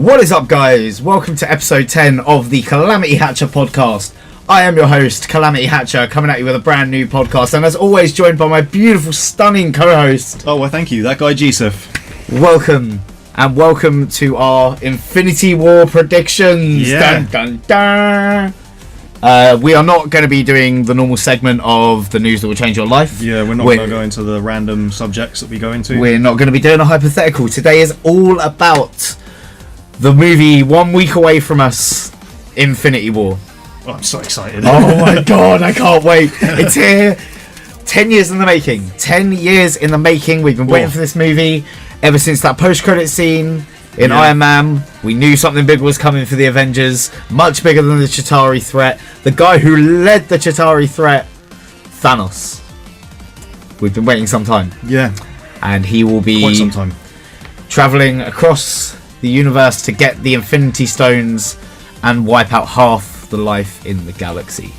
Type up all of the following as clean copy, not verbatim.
What is up, guys? Welcome to episode 10 of the Calamity Hatcher podcast. I am your host, Calamity Hatcher, coming at you with a brand new podcast, and as always, joined by my beautiful, stunning co-host. Oh, well, thank you. That guy, Gisef. Welcome, and welcome to our Infinity War predictions. Yeah. Dun, dun, dun. We are not going to be doing the normal segment of the news that will change your life. Yeah, we're not going to go into the random subjects that we go into. We're not going to be doing a hypothetical. Today is all about the movie 1 week away from us, Infinity War. Oh, I'm so excited. Oh my god, I can't wait. It's here. 10 years in the making. 10 years in the making. We've been waiting for this movie ever since that post-credit scene in Iron Man. We knew something big was coming for the Avengers. Much bigger than the Chitauri threat. The guy who led the Chitauri threat, Thanos. We've been waiting some time. Yeah. And he will be quite some time. Travelling across the universe to get the Infinity Stones and wipe out half the life in the galaxy.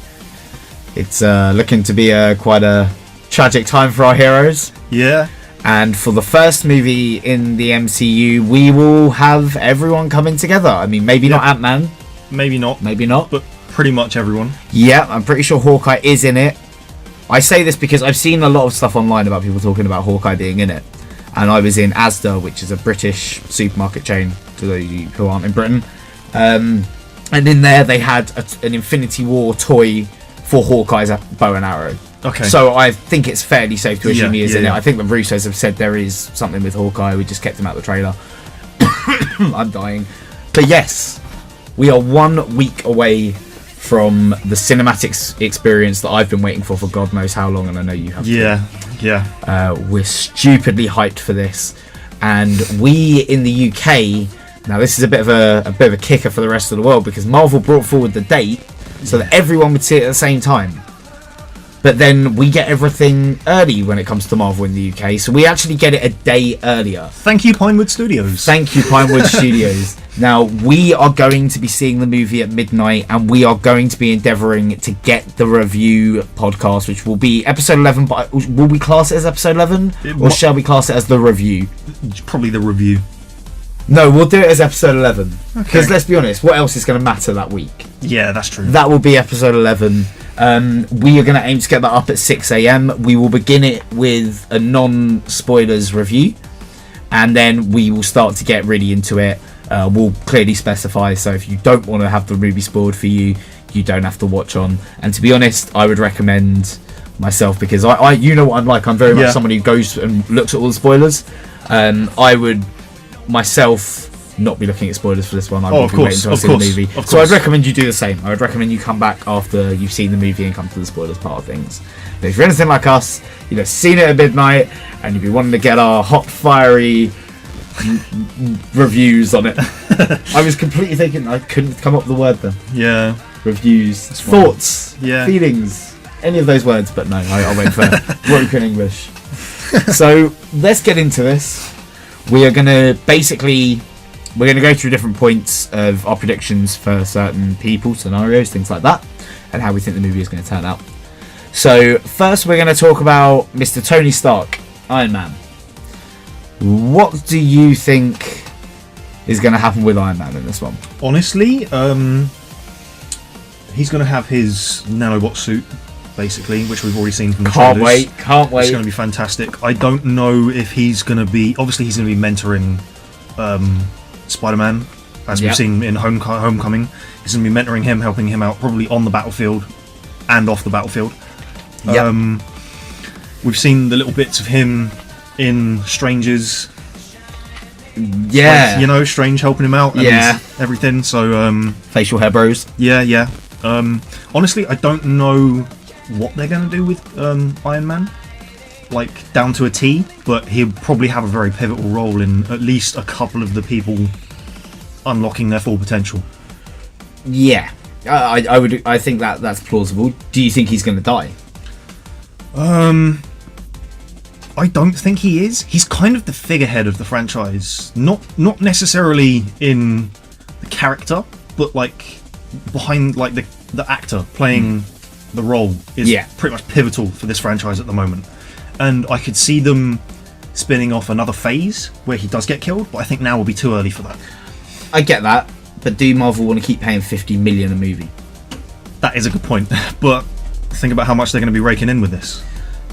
It's looking to be quite a tragic time for our heroes. Yeah. And for the first movie in the MCU, we will have everyone coming together. I mean, maybe not Ant-Man. Maybe not. Maybe not. But pretty much everyone. Yeah, I'm pretty sure Hawkeye is in it. I say this because I've seen a lot of stuff online about people talking about Hawkeye being in it. And I was in Asda, which is a British supermarket chain, to those of you who aren't in Britain. And in there, they had an Infinity War toy for Hawkeye's bow and arrow. Okay. So I think it's fairly safe to assume he is in it. Yeah. I think the Russos have said there is something with Hawkeye. We just kept him out of the trailer. I'm dying. But yes, we are 1 week away from the cinematics experience that I've been waiting for God knows how long, and I know you have. Yeah. We're stupidly hyped for this, and we in the UK. Now this is a bit of a kicker for the rest of the world, because Marvel brought forward the date so that everyone would see it at the same time. But then we get everything early when it comes to Marvel in the UK, so we actually get it a day earlier. Thank you, Pinewood Studios. Thank you, Pinewood Studios. Now, we are going to be seeing the movie at midnight, and we are going to be endeavouring to get the review podcast, which will be episode 11. But will we class it as episode 11? Or shall we class it as the review? Probably the review. No, we'll do it as episode 11. Okay. Because let's be honest, what else is going to matter that week? Yeah, that's true. That will be episode 11. We are going to aim to get that up at 6 a.m. We will begin it with a non-spoilers review, and then we will start to get really into it. We'll clearly specify, so if you don't want to have the movie spoiled for you, you don't have to watch on. And to be honest, I would recommend myself, because I you know what I'm like. I'm very much someone who goes and looks at all the spoilers. I would myself not be looking at spoilers for this one. I would be waiting until I see the movie. So I'd recommend you do the same. I would recommend you come back after you've seen the movie and come to the spoilers part of things. But if you're anything like us, you know, seen it at midnight, and you'd be wanting to get our hot, fiery reviews on it. I was completely thinking I couldn't come up with the word then. Yeah. Reviews. Thoughts. Yeah. Feelings. Any of those words, but no, I went for broken English. So let's get into this. We are going to we're going to go through different points of our predictions for certain people, scenarios, things like that, and how we think the movie is going to turn out. So first we're going to talk about Mr. Tony Stark, Iron Man. What do you think is going to happen with Iron Man in this one? Honestly, he's going to have his nanobot suit, basically, which we've already seen from the trailers. Can't wait. It's going to be fantastic. I don't know if he's going to be... Obviously, he's going to be mentoring Spider-Man, as we've seen in Homecoming. He's going to be mentoring him, helping him out, probably on the battlefield and off the battlefield. We've seen the little bits of him in Strangers. Yeah. Like, you know, Strange helping him out and everything. So, facial hair bros. Yeah. Honestly, I don't know what they're going to do with Iron Man, like down to a T, but he'll probably have a very pivotal role in at least a couple of the people unlocking their full potential. Yeah, I think that's plausible. Do you think he's going to die? I don't think he is. He's kind of the figurehead of the franchise, not necessarily in the character, but like behind, like the actor playing the role is pretty much pivotal for this franchise at the moment. And I could see them spinning off another phase where he does get killed, but I think now will be too early for that. I get that, but do Marvel want to keep paying $50 million a movie? That is a good point, but think about how much they're going to be raking in with this.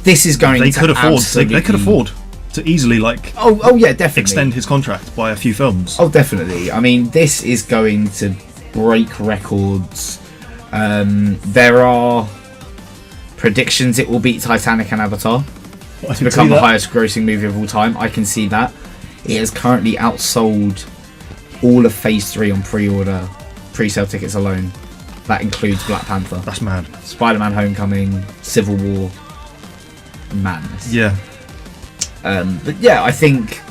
This is going They to could afford. absolutely... They could afford to easily Oh yeah, definitely extend his contract by a few films. Oh, definitely. I mean, this is going to break records. There are predictions it will beat Titanic and Avatar to become the highest grossing movie of all time. I can see that. It has currently outsold all of Phase 3 on pre-sale tickets alone. That includes Black Panther. That's mad. Spider-Man Homecoming, Civil War, madness. Yeah. But yeah, I think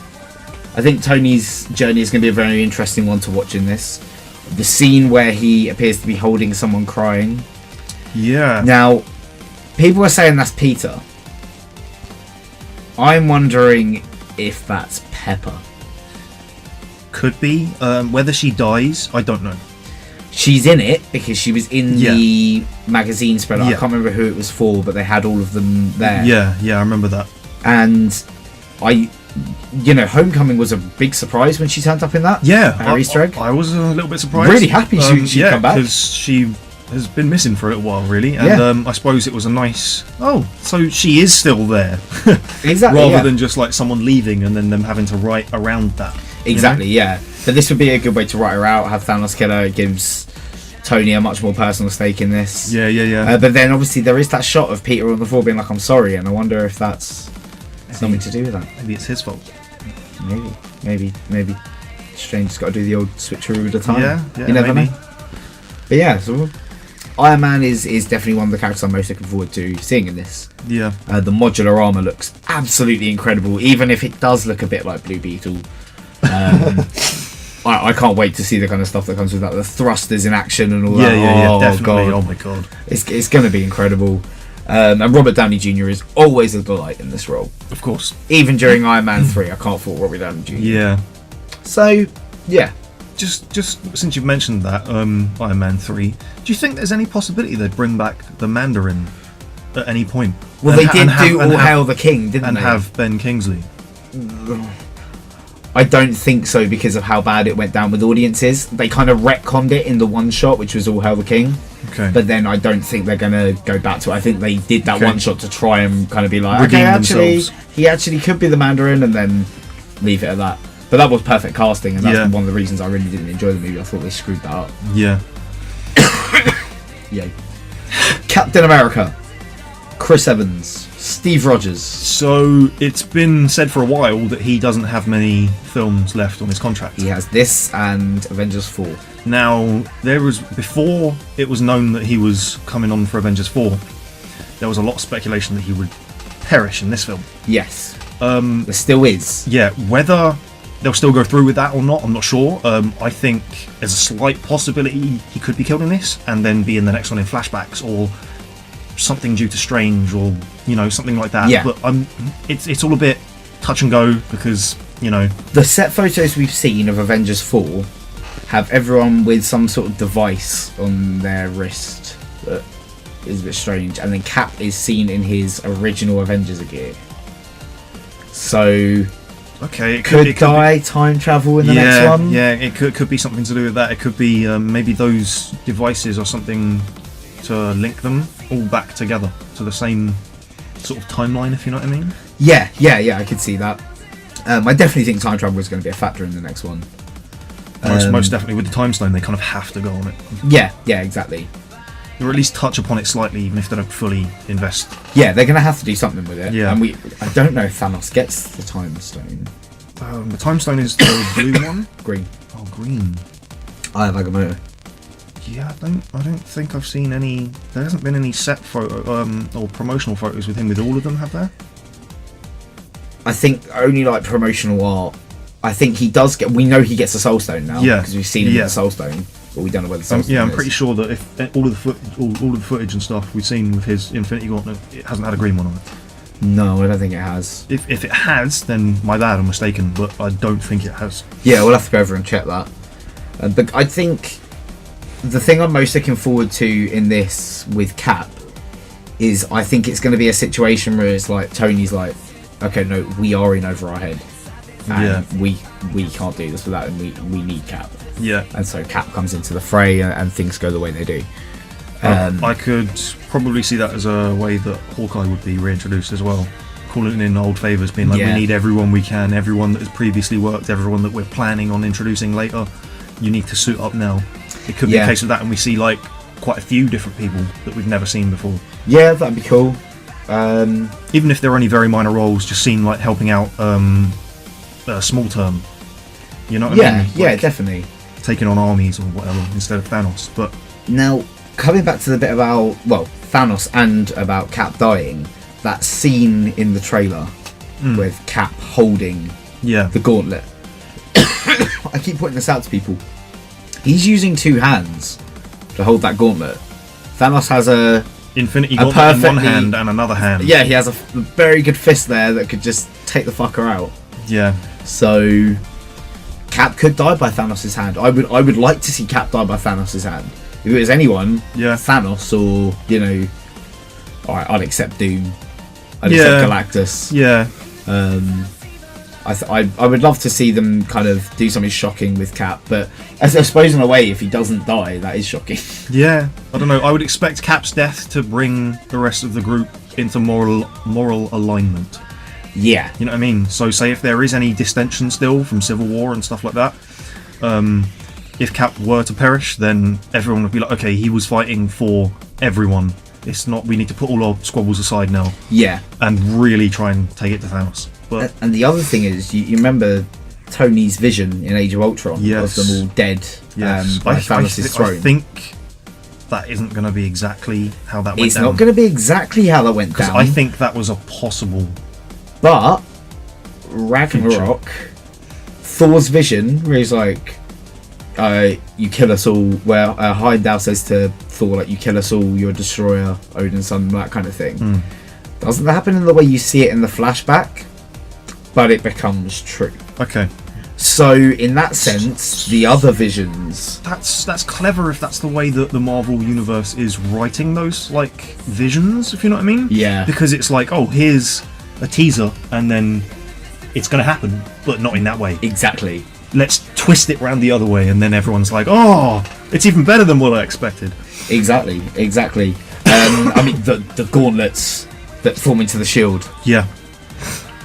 Tony's journey is going to be a very interesting one to watch in this. The scene where he appears to be holding someone crying. Yeah. Now, people are saying that's Peter. I'm wondering if that's Pepper. Could be. Whether she dies, I don't know. She's in it because she was in the magazine spread. I Yeah. can't remember who it was for, but they had all of them there. Yeah, I remember that. And Homecoming was a big surprise when she turned up in that. Yeah, her Easter egg. I was a little bit surprised. Really happy she'd come back. because she has been missing for a little while, really. And I suppose it was a nice. Oh, so she is still there, Exactly. rather than just like someone leaving and then them having to write around that. Exactly. Yeah. But this would be a good way to write her out. Have Thanos kill her. It gives Tony a much more personal stake in this. Yeah. But then obviously there is that shot of Peter on the floor being like, "I'm sorry," and I wonder if that's something to do with that. Maybe it's his fault. Maybe. Strange's got to do the old switcheroo at a time. Yeah, you never maybe. know. But yeah, so Iron Man is definitely one of the characters I'm most looking forward to seeing in this. Yeah. The modular armor looks absolutely incredible, even if it does look a bit like Blue Beetle. I can't wait to see the kind of stuff that comes with that. The thrusters in action and all that. Yeah, Oh, definitely. God. Oh my god. It's going to be incredible. And Robert Downey Jr. is always a delight in this role. Of course. Even during Iron Man 3, I can't fault Robert Downey Jr. Yeah. So, yeah. Just since you've mentioned that, Iron Man 3, do you think there's any possibility they'd bring back the Mandarin at any point? Well, they did do All Hail the King, didn't and they? And have Ben Kingsley. I don't think so because of how bad it went down with audiences. They kind of retconned it in the one shot, which was All Hail the King. Okay. But then I don't think they're going to go back to it. I think they did that one shot to try and kind of be like, redeem okay, actually, themselves. he actually could be the Mandarin, and then leave it at that. But that was perfect casting, and that's one of the reasons I really didn't enjoy the movie. I thought they screwed that up. Yeah. Yay. Captain America. Chris Evans. Steve Rogers. So it's been said for a while that he doesn't have many films left on his contract. He has this and Avengers 4. Now, before it was known that he was coming on for Avengers 4, there was a lot of speculation that he would perish in this film. Yes. There still is. Yeah, whether they'll still go through with that or not, I'm not sure. I think there's a slight possibility he could be killed in this and then be in the next one in flashbacks or something due to Strange or something like that. Yeah. But it's all a bit touch and go because the set photos we've seen of Avengers 4 have everyone with some sort of device on their wrist that is a bit strange, and then Cap is seen in his original Avengers gear. So okay, it could time travel in the next one. Yeah, it could be something to do with that. It could be maybe those devices or something to link them all back together to the same sort of timeline, if you know what I mean. Yeah, I could see that. I definitely think time travel is going to be a factor in the next one. Most definitely with the time stone, they kind of have to go on it. Yeah, exactly. Or at least touch upon it slightly, even if they don't fully invest. Yeah, they're going to have to do something with it. Yeah. And I don't know if Thanos gets the time stone. The time stone is the blue one. Green. Oh, green. I have Agamotto. Yeah, I don't think I've seen any. There hasn't been any set photo or promotional photos with him with all of them, have there? I think only like promotional art. I think he does get. We know he gets a Soul Stone now. Yeah, because we've seen him with the Soul Stone, but we don't know where the Soul Stone is. I'm pretty sure that if all of the footage and stuff we've seen with his Infinity Gauntlet, it hasn't had a green one on it. No, I don't think it has. If it has, then my bad, I'm mistaken, but I don't think it has. Yeah, we'll have to go over and check that. But I think the thing I'm most looking forward to in this with Cap is I think it's going to be a situation where it's like Tony's like, okay, no, we are in over our head, and we can't do this without him. We need Cap. Yeah. And so Cap comes into the fray, and things go the way they do. I could probably see that as a way that Hawkeye would be reintroduced as well. Calling in old favours, being like, we need everyone we can, everyone that has previously worked, everyone that we're planning on introducing later. You need to suit up now. It could be a case of that, and we see like quite a few different people that we've never seen before. Yeah, that'd be cool. Even if they're only very minor roles, just seen like helping out small term. You know what I mean? Yeah, like, definitely. Taking on armies or whatever instead of Thanos. But now, coming back to the bit about, Thanos and about Cap dying, that scene in the trailer with Cap holding the gauntlet. I keep pointing this out to people. He's using two hands to hold that gauntlet. Thanos has a Infinity Gauntlet in one hand and another hand. Yeah, he has a very good fist there that could just take the fucker out. Yeah. So Cap could die by Thanos' hand. I would like to see Cap die by Thanos' hand. If it was anyone, Thanos or, alright, I'd accept Doom. I'd accept Galactus. Yeah. I would love to see them kind of do something shocking with Cap, but I suppose in a way, if he doesn't die, that is shocking. Yeah, I don't know. I would expect Cap's death to bring the rest of the group into moral alignment. Yeah. You know what I mean? So say if there is any distension still from Civil War and stuff like that, if Cap were to perish, then everyone would be like, okay, he was fighting for everyone. It's not, we need to put all our squabbles aside now. Yeah. And really try and take it to Thanos. But and the other thing is, you remember Tony's vision in Age of Ultron of them all dead by Thanos' throne. I think that isn't going to be exactly how that went down. It's not going to be exactly how that went down. I think that was a possible... But Ragnarok, Thor's vision, where he's like, you kill us all, where Heimdall says to Thor, like, you kill us all, you're a destroyer, Odin's son, that kind of thing. Doesn't happen in the way you see it in the flashback, but it becomes true. Okay. So in that sense, the other visions... That's clever if that's the way that the Marvel Universe is writing those, like, visions, if you know what I mean? Yeah. Because it's like, oh, here's a teaser, and then it's going to happen, but not in that way. Exactly. Let's twist it round the other way, and then everyone's like, oh, it's even better than what I expected. Exactly. I mean, the gauntlets that form into the shield. Yeah.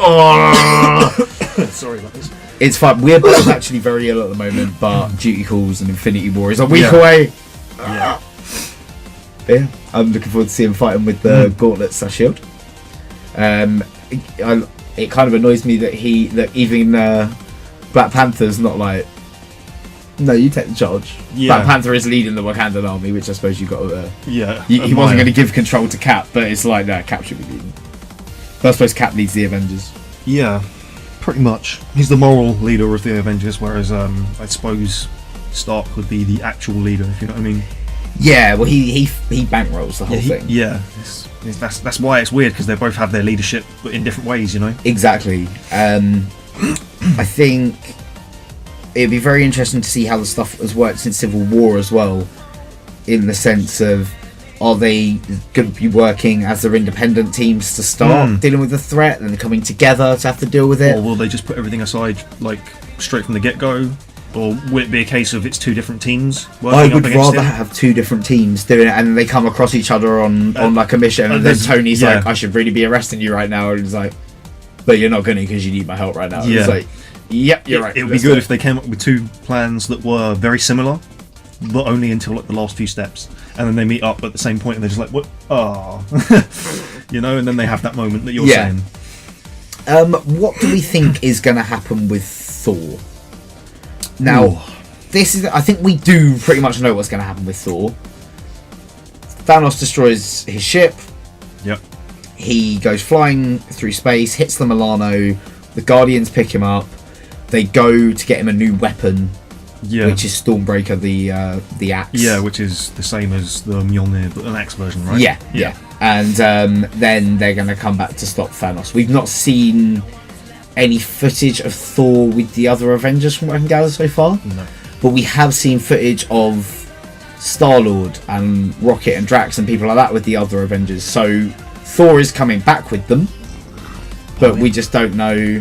Oh! Sorry about this. It's fine. We're both actually very ill at the moment, but Duty Calls and Infinity War is a week away. Yeah. Yeah, I'm looking forward to seeing him fighting with the gauntlets / shield. It kind of annoys me that even Black Panther's not like, no, you take the charge. Yeah. Black Panther is leading the Wakandan army, which I suppose you got to. Yeah. He wasn't going to give control to Cap, but it's like, no, Cap should be leading. But I suppose Cap leads the Avengers. Yeah, pretty much. He's the moral leader of the Avengers, whereas I suppose Stark would be the actual leader, if you know what I mean. Yeah, well, he bankrolls the whole thing. Yeah, that's why it's weird, because they both have their leadership, but in different ways, you know. Exactly. I think it'd be very interesting to see how the stuff has worked in Civil War as well, in the sense of, are they going to be working as their independent teams to start dealing with the threat, and then coming together to have to deal with it? Or will they just put everything aside, like, straight from the get-go? Or will it be a case of it's two different teams working? I would rather have two different teams doing it, and they come across each other on like a mission, and then Tony's like, I should really be arresting you right now, and he's like, but you're not going to because you need my help right now. Yeah. It's like, yep, you're right. It would be good if they came up with two plans that were very similar, but only until like the last few steps, and then they meet up at the same point, and they're just like, what? Oh, you know, and then they have that moment that you're saying. What do we think is going to happen with Thor? Now, I think we do pretty much know what's going to happen with Thor. Thanos destroys his ship. Yep. He goes flying through space, hits the Milano. The Guardians pick him up. They go to get him a new weapon, which is Stormbreaker, the axe. Yeah, which is the same as the Mjolnir, but an axe version, right? Yeah. And then they're going to come back to stop Thanos. We've not seen any footage of Thor with the other Avengers from what I can gather so far. No. But we have seen footage of Star-Lord and Rocket and Drax and people like that with the other Avengers. So Thor is coming back with them, but we just don't know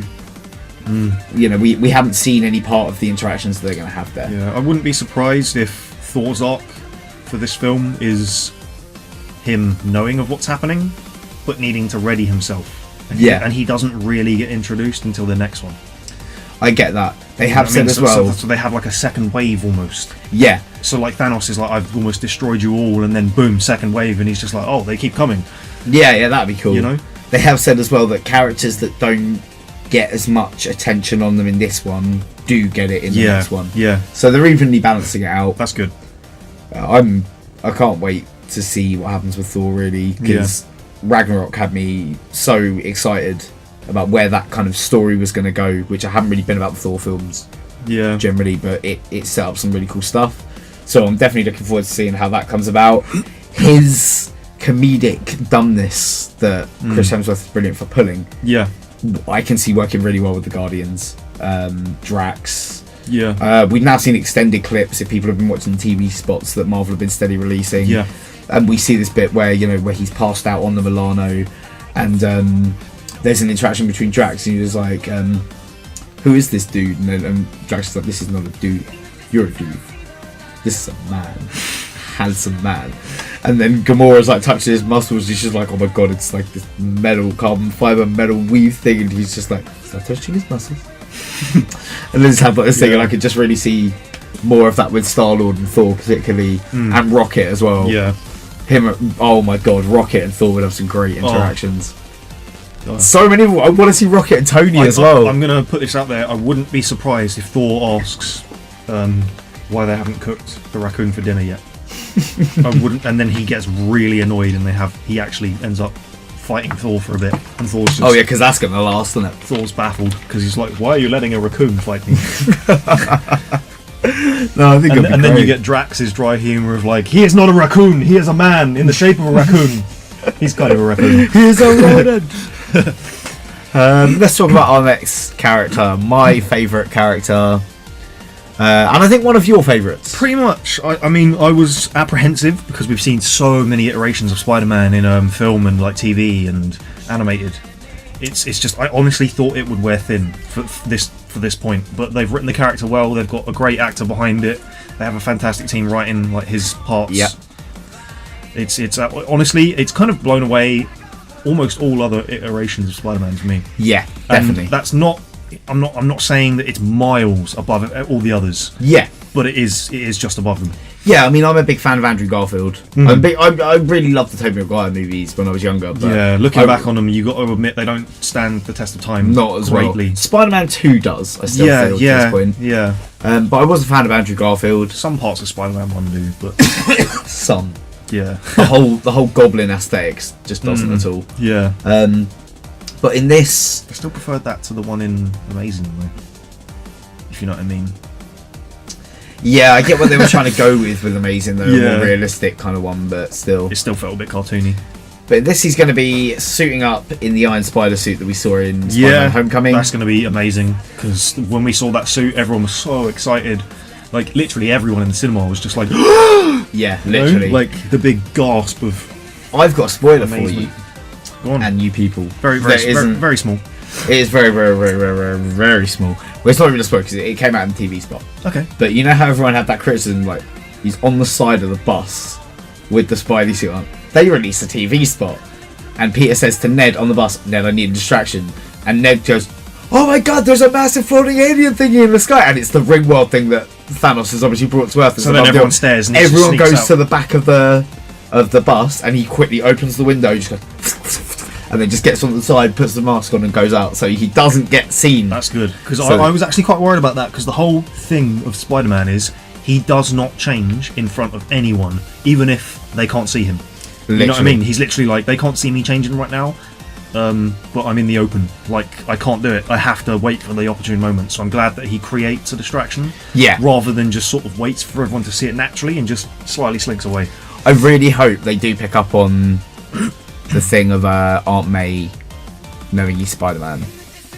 You know, we haven't seen any part of the interactions they're going to have there. Yeah, I wouldn't be surprised if Thor's arc for this film is him knowing of what's happening, but needing to ready himself. And he doesn't really get introduced until the next one. I get that. They have said as well. So they have like a second wave almost. Yeah. So like Thanos is like, I've almost destroyed you all, and then boom, second wave, and he's just like, oh, they keep coming. Yeah, that'd be cool. You know? They have said as well that characters that don't get as much attention on them in this one do get it in the next one. Yeah. So they're evenly balancing it out. That's good. I can't wait to see what happens with Thor, really, because Ragnarok had me so excited about where that kind of story was going to go, which I haven't really been about the Thor films generally, but it set up some really cool stuff. So I'm definitely looking forward to seeing how that comes about. His comedic dumbness that Chris Hemsworth is brilliant for pulling, I can see working really well with the Guardians. Drax. We've now seen extended clips if people have been watching TV spots that Marvel have been steady releasing. And we see this bit where, you know, where he's passed out on the Milano, and there's an interaction between Drax and he's like, who is this dude? And Drax is like, this is not a dude, you're a dude. This is a man. Handsome man. And then Gamora's like touching his muscles, he's just like, oh my god, it's like this metal, carbon fiber metal weave thing, and he's just like, start touching his muscles. And then just have like this thing, and I could just really see more of that with Star-Lord and Thor particularly, and Rocket as well. Oh my god, Rocket and Thor would have some great interactions. So many. I want to see Rocket and Tony as well. I'm going to put this out there. I wouldn't be surprised if Thor asks why they haven't cooked the raccoon for dinner yet. I wouldn't. And then he gets really annoyed, and he actually ends up fighting Thor for a bit. And Thor's just, because that's going to last, isn't it? Thor's baffled because he's like, why are you letting a raccoon fight me? No, I think. And then you get Drax's dry humor of like, he is not a raccoon. He is a man in the shape of a raccoon. He's kind of a raccoon. He is a rodent. Let's talk about our next character, my favourite character, and I think one of your favourites. Pretty much. I mean, I was apprehensive because we've seen so many iterations of Spider-Man in film and like TV and animated. It's just, I honestly thought it would wear thin for this point, but they've written the character well. They've got a great actor behind it. They have a fantastic team writing like his parts. Yeah. It's honestly, it's kind of blown away almost all other iterations of Spider-Man for me. Yeah, definitely. And that's not. I'm not saying that it's miles above all the others. Yeah, but it is just above them. Yeah, I mean, I'm a big fan of Andrew Garfield. I really loved the Tobey Maguire movies when I was younger. But looking back on them, you got to admit they don't stand the test of time. Not as greatly. Well. Spider-Man 2 does. I still feel at this point. Yeah. But I was a fan of Andrew Garfield. Some parts of Spider-Man 1 do, but some. Yeah. the whole Goblin aesthetics just doesn't at all. Yeah. But in this, I still preferred that to the one in Amazing, though. If you know what I mean. Yeah, I get what they were trying to go with Amazing, though, a more realistic kind of one, but still. It still felt a bit cartoony. But this, he's going to be suiting up in the Iron Spider suit that we saw in Spider-Man Homecoming. That's going to be amazing, because when we saw that suit, everyone was so excited. Like, literally everyone in the cinema was just like, yeah, literally. Like, the big gasp of... I've got a spoiler for you. Go on. And you people. Very small. It is very, very, very, very, very, very small. Well, it's not even a spoiler because it came out in the TV spot. Okay. But you know how everyone had that criticism, like, he's on the side of the bus with the Spidey suit on. They released a TV spot, and Peter says to Ned on the bus, Ned, I need a distraction. And Ned goes, oh my god, there's a massive floating alien thingy in the sky. And it's the Ringworld thing that Thanos has obviously brought to Earth. So then everyone stares and everyone goes to the back of the bus, and he quickly opens the window, just goes, and then just gets on the side, puts the mask on, and goes out, so he doesn't get seen. That's good, because I was actually quite worried about that, because the whole thing of Spider-Man is he does not change in front of anyone, even if they can't see him. Literally. You know what I mean? He's literally like, they can't see me changing right now, but I'm in the open. Like, I can't do it. I have to wait for the opportune moment. So I'm glad that he creates a distraction, rather than just sort of waits for everyone to see it naturally and just slightly slinks away. I really hope they do pick up on the thing of Aunt May knowing he's Spider-Man.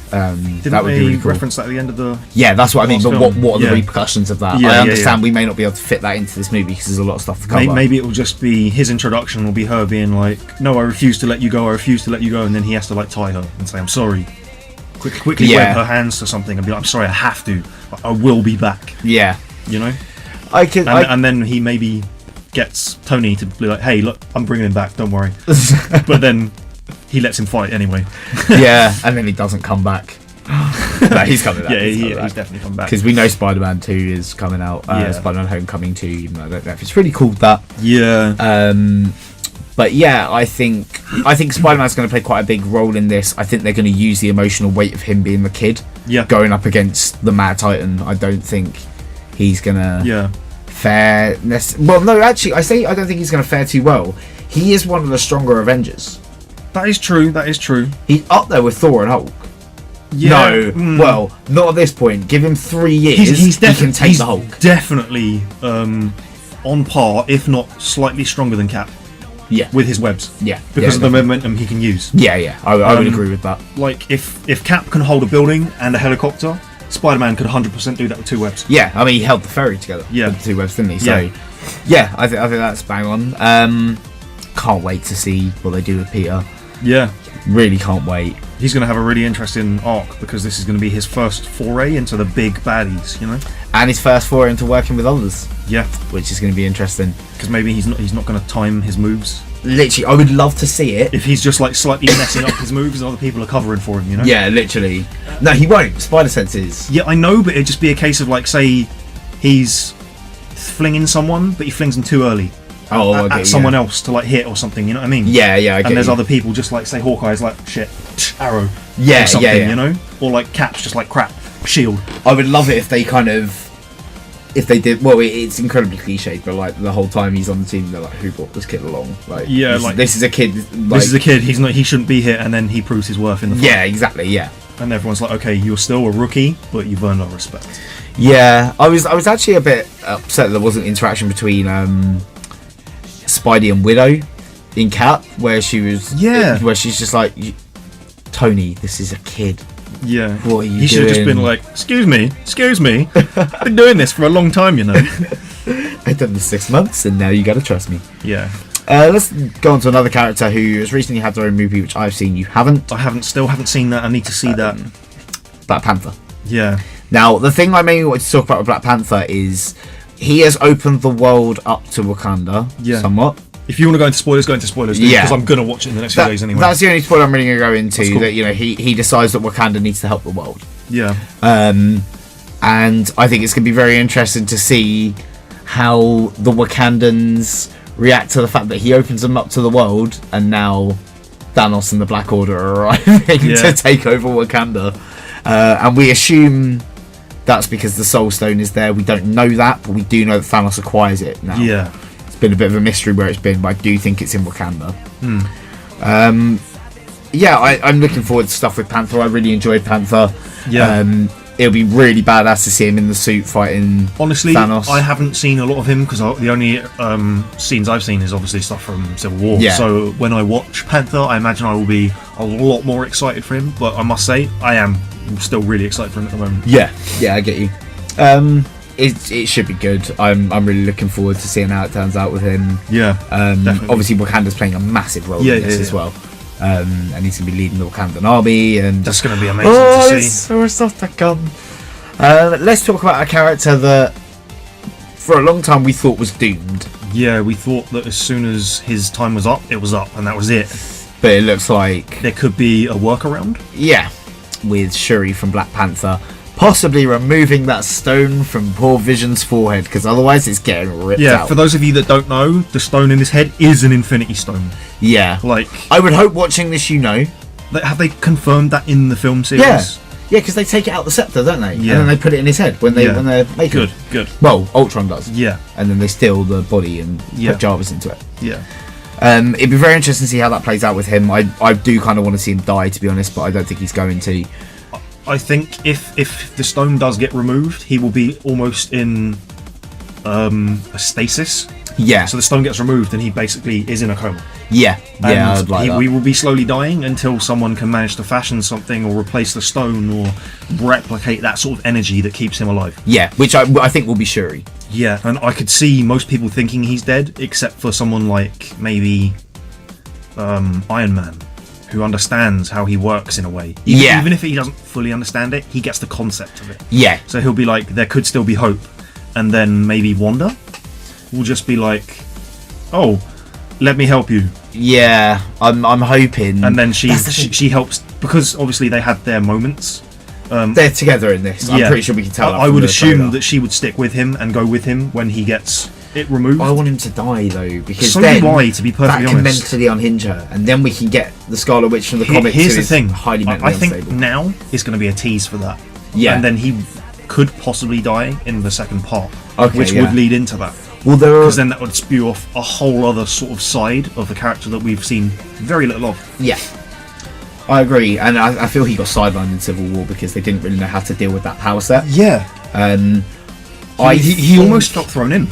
That would be really cool. Reference that at the end of the... Yeah, that's what I mean, but what are the repercussions of that? Yeah, I understand we may not be able to fit that into this movie because there's a lot of stuff to cover. Maybe it will just be his introduction will be her being like, no, I refuse to let you go, and then he has to like tie her and say, I'm sorry. quickly wave her hands to something and be like, I'm sorry, I have to. I will be back. Yeah. You know? And then he maybe gets Tony to be like, hey, look, I'm bringing him back, don't worry. But then he lets him fight anyway. Yeah, and then he doesn't come back. No, he's coming back. Yeah, he's definitely coming back. Because we know Spider-Man 2 is coming out. Spider-Man Homecoming 2, even though I don't know if it's really called that. Yeah. But yeah, I think Spider-Man's going to play quite a big role in this. I think they're going to use the emotional weight of him being the kid. Yeah. Going up against the Mad Titan. I don't think he's going to fare... Well, no, actually, I don't think he's going to fare too well. He is one of the stronger Avengers. That is true. He's up there with Thor and Hulk. Yeah. No, well, not at this point. Give him 3 years, he can take the Hulk. Definitely on par, if not slightly stronger than Cap. Yeah. With his webs. Yeah. Because of the momentum he can use. Yeah. I would agree with that. Like, if Cap can hold a building and a helicopter, Spider-Man could 100% do that with 2 webs. Yeah, I mean, he held the ferry together with the 2 webs, didn't he? So, yeah, I think that's bang on. Can't wait to see what they do with Peter. Yeah. Really can't wait. He's going to have a really interesting arc because this is going to be his first foray into the big baddies, you know? And his first foray into working with others. Yeah. Which is going to be interesting. Because maybe he's not going to time his moves. Literally, I would love to see it. If he's just like slightly messing up his moves and other people are covering for him, you know? Yeah, literally. No, he won't. Spider senses. Yeah, I know, but it'd just be a case of like, say, he's flinging someone, but he flings them too early. At someone else to like hit or something, you know what I mean? Yeah, I get And there's you. other people just like, say, Hawkeye's like, shit, arrow. Yeah, or something, yeah. You know? Or like Cap's just like, crap, shield. I would love it if they did. Well, it's incredibly cliched, but like the whole time he's on the team, they're like, "Who brought this kid along?" Like, this is a kid. Like, this is a kid. He shouldn't be here, and then he proves his worth in the fight. Yeah, exactly. Yeah. And everyone's like, "Okay, you're still a rookie, but you've earned our respect." Yeah, I was actually a bit upset there wasn't interaction between Spidey and Widow in Cap, where she's just like, "Tony, this is a kid." Yeah. What are you doing? He should have just been like, excuse me. I've been doing this for a long time, you know. I've done this 6 months, and now you got to trust me. Yeah. Let's go on to another character who has recently had their own movie, which I've seen. You haven't. Still haven't seen that. I need to see that. Black Panther. Yeah. Now, the thing I mainly wanted to talk about with Black Panther is he has opened the world up to Wakanda somewhat. If you want to go into spoilers, dude, because I'm going to watch it in the next few days anyway. That's the only spoiler I'm really going to go into. Cool. That, you know, he decides that Wakanda needs to help the world. Yeah. And I think it's going to be very interesting to see how the Wakandans react to the fact that he opens them up to the world, and now Thanos and the Black Order are arriving to take over Wakanda. And we assume that's because the Soul Stone is there. We don't know that, but we do know that Thanos acquires it now. Yeah. Been a bit of a mystery where it's been, but I do think it's in Wakanda. I'm looking forward to stuff with Panther. I really enjoyed Panther. It'll be really badass to see him in the suit fighting Thanos. I haven't seen a lot of him because the only scenes I've seen is obviously stuff from Civil War. So when I watch Panther, I imagine I will be a lot more excited for him, but I must say I am still really excited for him at the moment. I get you. It should be good. I'm really looking forward to seeing how it turns out with him. Obviously Wakanda's playing a massive role in this as well. And he's going to be leading the Wakandan army, and that's going to be amazing to see. There's so much stuff to come. Let's talk about a character that for a long time we thought was doomed. Yeah, we thought that as soon as his time was up, it was up, and that was it. But it looks like there could be a workaround. Yeah, with Shuri from Black Panther possibly removing that stone from poor Vision's forehead, because otherwise it's getting ripped out. Yeah, for those of you that don't know, the stone in his head is an Infinity Stone. Yeah. Like, I would hope watching this, you know. Have they confirmed that in the film series? Yeah, because they take it out the scepter, don't they? Yeah. And then they put it in his head when they're making it. Good. Well, Ultron does. Yeah. And then they steal the body and put Jarvis into it. Yeah. It'd be very interesting to see how that plays out with him. I do kind of want to see him die, to be honest, but I don't think he's going to. I think if the stone does get removed, he will be almost in a stasis. Yeah. So the stone gets removed and he basically is in a coma. Yeah. Yeah, I'd like that. We will be slowly dying until someone can manage to fashion something or replace the stone or replicate that sort of energy that keeps him alive. Yeah, which I think will be Shuri. Yeah, and I could see most people thinking he's dead, except for someone like maybe Iron Man, who understands how he works in a way. Even if he doesn't fully understand it, he gets the concept of it. Yeah. So he'll be like, there could still be hope. And then maybe Wanda will just be like, oh, let me help you. Yeah, I'm hoping. And then she helps, because obviously they had their moments. They're together in this. I'm pretty sure we can tell. I would assume that she would stick with him and go with him when he gets it removed. I want him to die though, because so then do I, to be perfectly that can honest. mentally unhinge her, and then we can get the Scarlet Witch from the comics. Here's the thing. Highly mentally I think unstable. now is going to be a tease for that. Yeah. And then he could possibly die in the second part, Okay, which would lead into that. Well, because then that would spew off a whole other sort of side of the character that we've seen very little of. Yeah, I agree, and I feel he got sidelined in Civil War because they didn't really know how to deal with that power set. Yeah. He almost felt thrown in.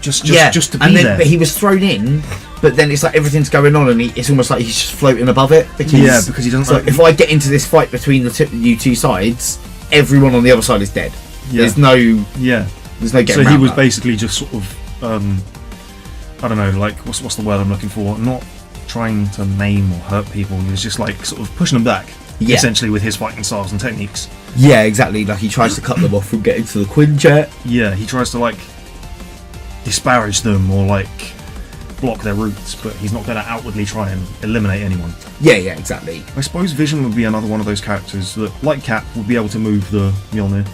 Just to be there. But he was thrown in, but then it's like everything's going on, and it's almost like he's just floating above it. Because he doesn't. So if I get into this fight between you two sides, everyone on the other side is dead. Yeah. There's no getting So he was that. basically just sort of, I don't know, like what's the word I'm looking for? Not trying to maim or hurt people. He was just like sort of pushing them back, essentially, with his fighting styles and techniques. Yeah, exactly. Like he tries to cut them off from getting to the Quinjet. Yeah, he tries to like disparage them or like block their routes, but he's not going to outwardly try and eliminate anyone. Yeah, exactly. I suppose Vision would be another one of those characters that, like Cap, would be able to move the Mjolnir.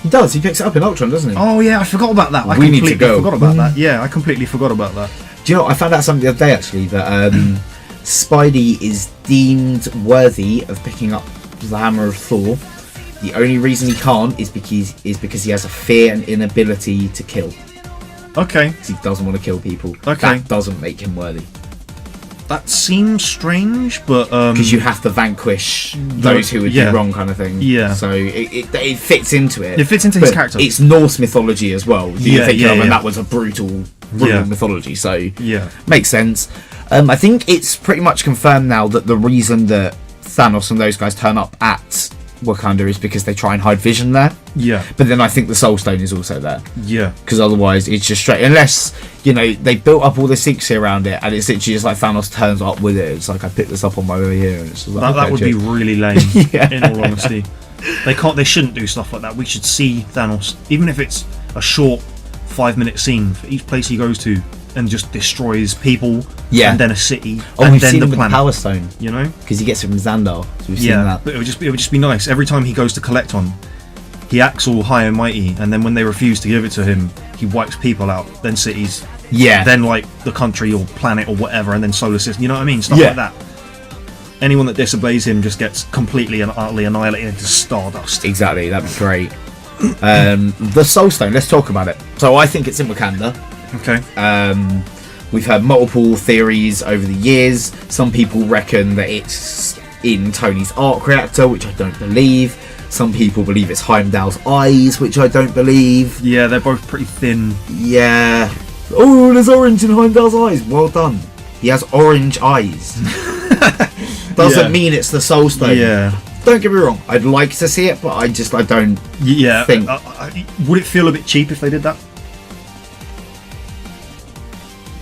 He does. He picks it up in Ultron, doesn't he? Oh yeah, I forgot about that. I We need to go. Forgot about that. Yeah, I completely forgot about that. Do you know what? I found out something the other day actually that Spidey is deemed worthy of picking up the hammer of Thor. The only reason he can't is because he has a fear and inability to kill. Okay. Because he doesn't want to kill people. Okay. That doesn't make him worthy. That seems strange, but because you have to vanquish those who would do wrong, kind of thing. Yeah. So it fits into it. It fits into his character. It's Norse mythology as well. And that was a brutal mythology. So makes sense. I think it's pretty much confirmed now that the reason that Thanos and those guys turn up at Wakanda is because they try and hide Vision there. Yeah. But then I think the Soul Stone is also there. Yeah. Because otherwise it's just straight, unless, they built up all the secrecy around it and it's literally just like Thanos turns up with it. It's like, I picked this up on my way here, and it's just like, that would be really lame. In all honesty. They shouldn't do stuff like that. We should see Thanos, even if it's a short 5-minute scene for each place he goes to, and just destroys people, and then a city, and then the planet. Power Stone, because he gets it from Xandar. So we've seen that. But it would just be nice. Every time he goes to collect on, he acts all high and mighty, and then when they refuse to give it to him, he wipes people out, then cities, then like the country or planet or whatever, and then solar system. You know what I mean? Stuff like that. Anyone that disobeys him just gets completely and utterly annihilated into stardust. Exactly, that'd be great. The Soul Stone. Let's talk about it. So I think it's in Wakanda. Okay. We've heard multiple theories over the years. Some people reckon that it's in Tony's arc reactor, which I don't believe. Some people believe it's Heimdall's eyes, which I don't believe. Yeah, they're both pretty thin. Yeah. Oh, there's orange in Heimdall's eyes. Well done. He has orange eyes. Doesn't mean it's the Soul Stone. Yeah. Don't get me wrong. I'd like to see it, but I don't think. Would it feel a bit cheap if they did that?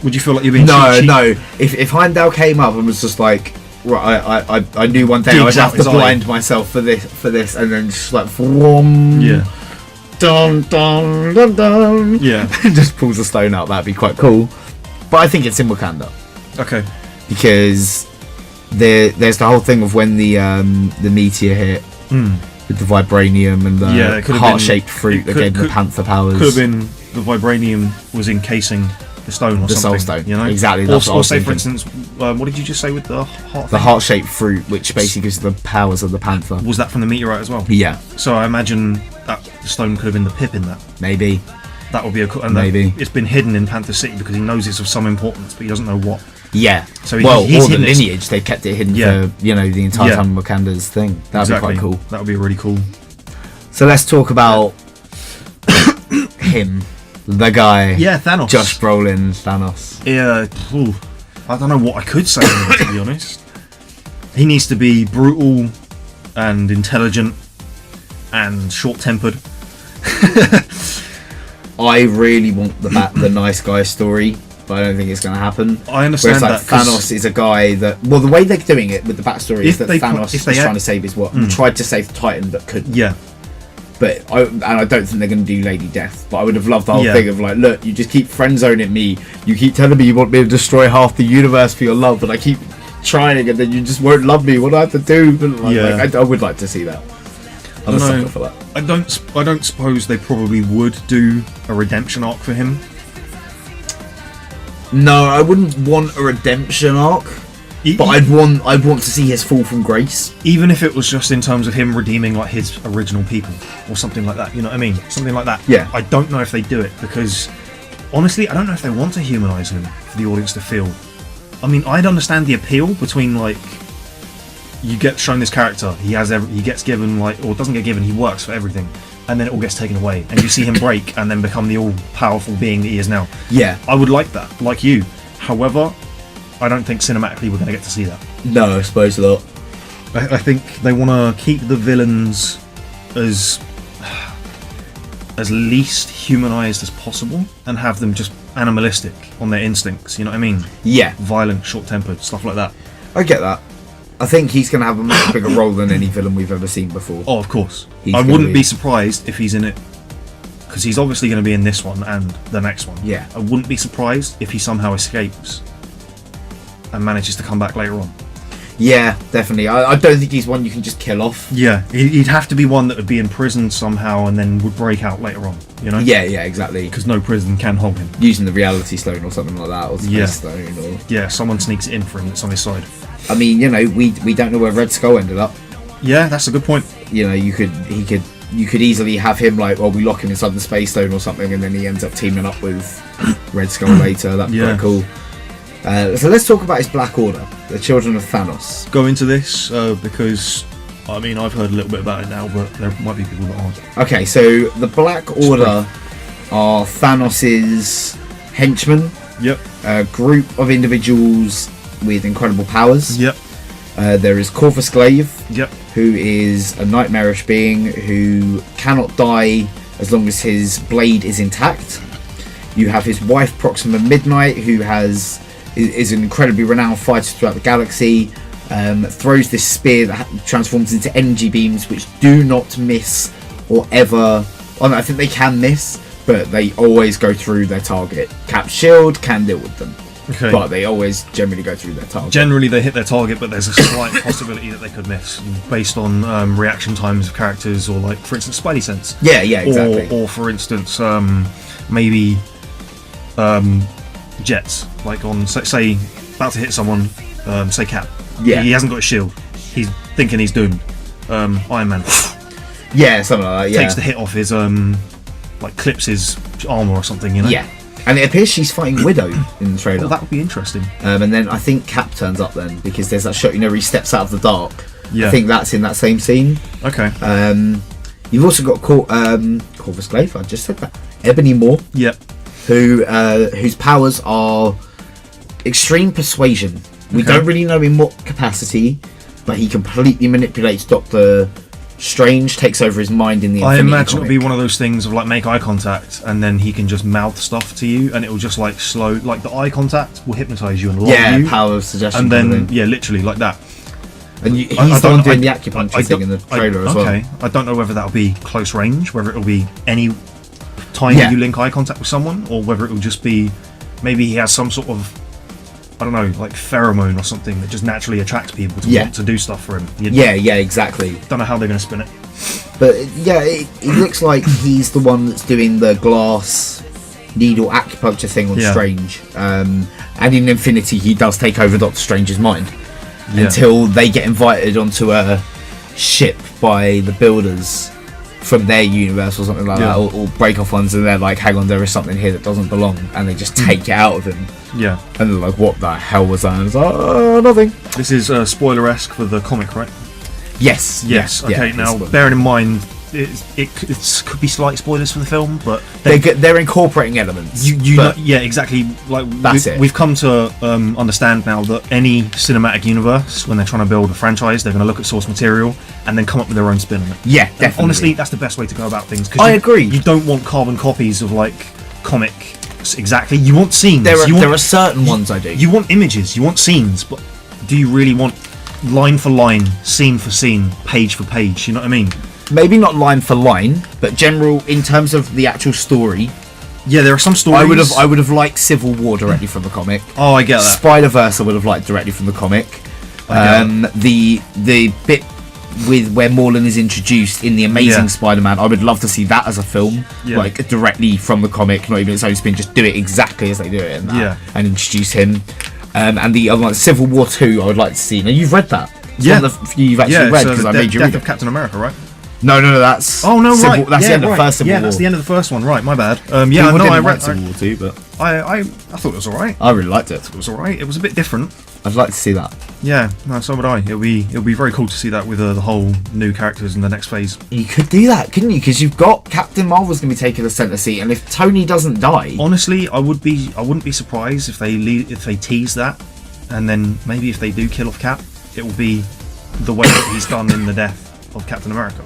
Would you feel like you're being cheap? No. If Heimdall came up and was just like, right, I knew one day I would have to blind myself for this, and then just like, dun dun dun dun, just pulls the stone out. That'd be quite cool. But I think it's in Wakanda. Okay. Because there's the whole thing of when the meteor hit with the vibranium and the heart-shaped fruit that gave the Panther powers. Could have been the vibranium was encasing the stone or the something. Soul Stone, exactly. Or say, for instance, what did you just say with the heart? The heart-shaped fruit, which basically gives the powers of the Panther. Was that from the meteorite as well? Yeah. So I imagine that the stone could have been the pip in that. Maybe. That would be maybe. It's been hidden in Panther City because he knows it's of some importance, but he doesn't know what. Yeah. So or the lineage, they kept it hidden for the entire time of Wakanda's thing. That'd be quite cool. That would be really cool. So let's talk about him, the guy. Yeah, Thanos. Josh Brolin, Thanos. Yeah. I don't know what I could say on him, to be honest. He needs to be brutal and intelligent and short-tempered. I really want the nice guy story. but I don't think it's going to happen. I understand Whereas, that. Thanos is a guy that, well, the way they're doing it with the backstory is that Thanos is trying to save his tried to save the Titan but couldn't. Yeah. But I don't think they're going to do Lady Death. But I would have loved the whole thing of like, look, you just keep friend zoning me. You keep telling me you want me to destroy half the universe for your love, but I keep trying, and then you just won't love me. What do I have to do? But I would like to see that. I'm a sucker for that. I don't suppose they probably would do a redemption arc for him. No, I wouldn't want a redemption arc. But I'd want to see his fall from grace. Even if it was just in terms of him redeeming like his original people or something like that, you know what I mean? Something like that. Yeah. I don't know if they do it because honestly, I don't know if they want to humanize him for the audience to feel. I mean, I'd understand the appeal between like you get shown this character, he gets given like, or doesn't get given, he works for everything, and then it all gets taken away, and you see him break and then become the all-powerful being that he is now. Yeah. I would like that, like you. However, I don't think cinematically we're going to get to see that. No, I suppose not. I think they want to keep the villains as least humanized as possible and have them just animalistic on their instincts, you know what I mean? Yeah. Violent, short-tempered, stuff like that. I get that. I think he's going to have a much bigger role than any villain we've ever seen before. Oh, of course. I wouldn't be surprised if he's in it, because he's obviously going to be in this one and the next one. Yeah. I wouldn't be surprised if he somehow escapes and manages to come back later on. Yeah, definitely. I don't think he's one you can just kill off. Yeah, he'd have to be one that would be in prison somehow and then would break out later on, you know? Yeah, exactly. Because no prison can hold him. Using the reality stone or something like that, or space stone, or... Yeah, someone sneaks it in for him that's on his side. I mean, we don't know where Red Skull ended up. Yeah, that's a good point. You could easily have him like, well, we lock him inside the space stone or something, and then he ends up teaming up with Red Skull later. That'd be quite cool. So let's talk about his Black Order, the Children of Thanos. Go into this because, I mean, I've heard a little bit about it now, but there might be people that aren't. Okay, so the Black Order are Thanos's henchmen. Yep. A group of individuals with incredible powers. Yep. There is Corvus Glaive. Yep. Who is a nightmarish being who cannot die as long as his blade is intact. You have his wife Proxima Midnight, who is an incredibly renowned fighter throughout the galaxy. Throws this spear that transforms into energy beams which do not miss or ever... Well, I think they can miss, but they always go through their target. Cap's shield can deal with them, but they always generally go through their target. Generally they hit their target, but there's a slight possibility that they could miss based on reaction times of characters, or like, for instance, Spidey sense. Yeah, exactly. Or for instance, maybe jets, like on say about to hit someone, say Cap. Yeah, he hasn't got a shield. He's thinking he's doomed. Iron Man. Yeah, something like that. Yeah, takes the hit off his like clips his armor or something, you know. Yeah, and it appears she's fighting Widow in the trailer. Well, that would be interesting. And then I think Cap turns up then, because there's that shot, where he steps out of the dark. Yeah, I think that's in that same scene. Okay. You've also got Corvus Glaive. I just said that. Ebony Maw. Yep. Whose powers are extreme persuasion. We don't really know in what capacity, but he completely manipulates Doctor Strange, takes over his mind in the Infinity I imagine comic. it'll be one of those things of like make eye contact, and then he can just mouth stuff to you, and it will just like slow, like the eye contact will hypnotise you and lock you. Power of suggestion. And then literally like that. And he's the one doing the acupuncture thing in the trailer as well. Okay, I don't know whether that'll be close range, whether it'll be any time you link eye contact with someone, or whether it will just be maybe he has some sort of, I don't know, like pheromone or something that just naturally attracts people to want to do stuff for him. Exactly. Don't know how they're going to spin it. But it looks like he's the one that's doing the glass needle acupuncture thing on Strange. And in Infinity, he does take over Doctor Strange's mind until they get invited onto a ship by the builders from their universe or something like that, or break off ones, and they're like, hang on, there is something here that doesn't belong, and they just take it out of him. Yeah. And they're like, what the hell was that? And it's like, oh, nothing. This is spoiler-esque for the comic, right? Yes. Okay, now, bearing in mind, it could be slight spoilers for the film, but they're incorporating elements. Exactly. Like that's we've come to understand now that any cinematic universe, when they're trying to build a franchise, they're going to look at source material and then come up with their own spin on it. Yeah, definitely. And honestly, that's the best way to go about things. I agree. You don't want carbon copies of like comic Yes, exactly. You want scenes. There There are certain ones I do. You want images. You want scenes. But do you really want line for line, scene for scene, page for page? You know what I mean? Maybe not line for line, but general in terms of the actual story. Yeah, there are some stories. I would have liked Civil War directly from the comic. Oh, I get that. Spider-Verse I would have liked directly from the comic. The bit with where Morlun is introduced in the Amazing Spider-Man, I would love to see that as a film, like directly from the comic, not even its own spin, just do it exactly as they do it in that, and introduce him. And the other one, Civil War 2, I would like to see. Now you've read that. It's one of the few you've actually read because I made you read it. Death of Captain America, right? No, that's. Oh no, right. That's the end of the first Civil War. Yeah, that's the end of the first one. Right, my bad. I read Civil War 2, but I thought it was alright. I really liked it. It was alright. It was a bit different. I'd like to see that. Yeah, no, so would I. It'll be very cool to see that with the whole new characters in the next phase. You could do that, couldn't you? Because you've got Captain Marvel's going to be taking the centre seat, and if Tony doesn't die, honestly, I wouldn't be surprised if they tease that, and then maybe if they do kill off Cap, it will be the way that he's done in the death of Captain America.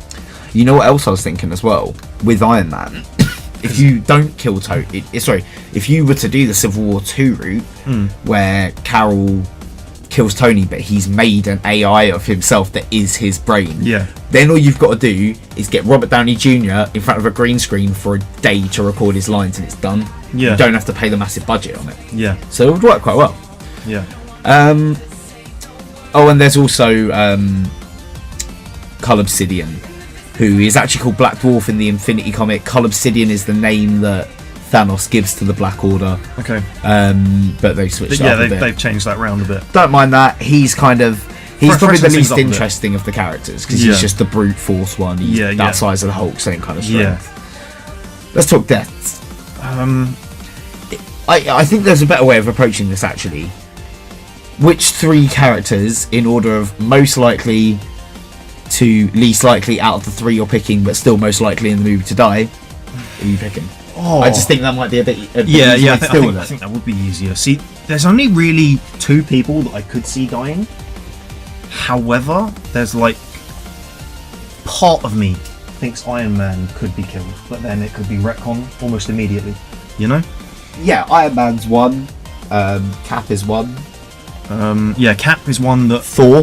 You know what else I was thinking as well with Iron Man? If you don't kill Tony, if you were to do the Civil War 2 route, where Carol kills Tony, but he's made an AI of himself that is his brain. Yeah. Then all you've got to do is get Robert Downey Jr. in front of a green screen for a day to record his lines, and it's done. Yeah. You don't have to pay the massive budget on it. Yeah. So it would work quite well. Yeah. Oh, and there's also Cull Obsidian, who is actually called Black Dwarf in the Infinity comic. Cull Obsidian is the name that Thanos gives to the Black Order. Okay. But they've switched up a bit. They've changed that round a bit. Don't mind that. He's probably the least interesting of the characters, because he's just the brute force one. He's that size of the Hulk, same kind of strength. Yeah. Let's talk deaths. I think there's a better way of approaching this, actually. Which three characters, in order of most likely to least likely out of the three you're picking, but still most likely in the movie to die, are you picking? Oh. I just think that might be a bit easier. I think that would be easier. See, there's only really two people that I could see dying. However, there's like part of me thinks Iron Man could be killed, but then it could be retcon almost immediately. You know? Yeah, Iron Man's one. Cap is one. Cap is one that Thor.